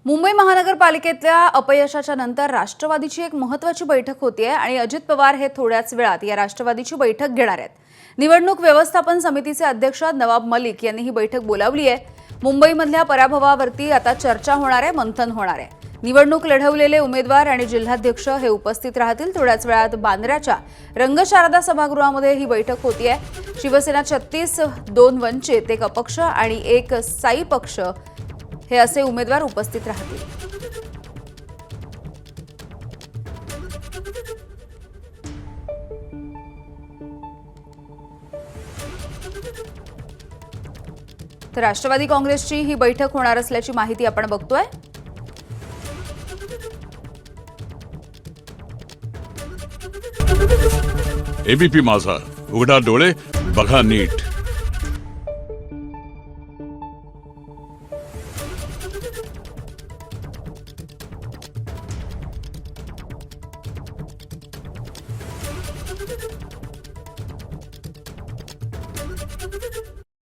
मुंबई महानगरपालिकेतल्या अपयशाच्या नंतर राष्ट्रवादीची एक महत्त्वाची बैठक होतीये आणि अजित पवार हे थोड्याच वेळात या राष्ट्रवादीची बैठक घेणार आहेत। निवडणूक व्यवस्थापन समितीचे अध्यक्ष नवाब मलिक यांनी ही बैठक बोलावली आहे। मुंबईमधल्या पराभवावरती आता चर्चा होणार आहे, मंथन होणार आहे। निवडणूक लढवलेले उमेदवार आणि जिल्हाध्यक्ष हे उपस्थित राहतील। थोड्याच वेळात बांद्र्याच्या रंगशारदा सभागृहामध्ये ही बैठक होतीये। शिवसेना 36, 2 वंचित, 1 अपक्ष आणि 1 साई पक्ष हे असे उमेदवार उपस्थित राहतील। तर राष्ट्रवादी काँग्रेसची ही बैठक होणार असल्याची माहिती आपण बघतोय। एबीपी माझा, उघडा डोळे बघा नीट।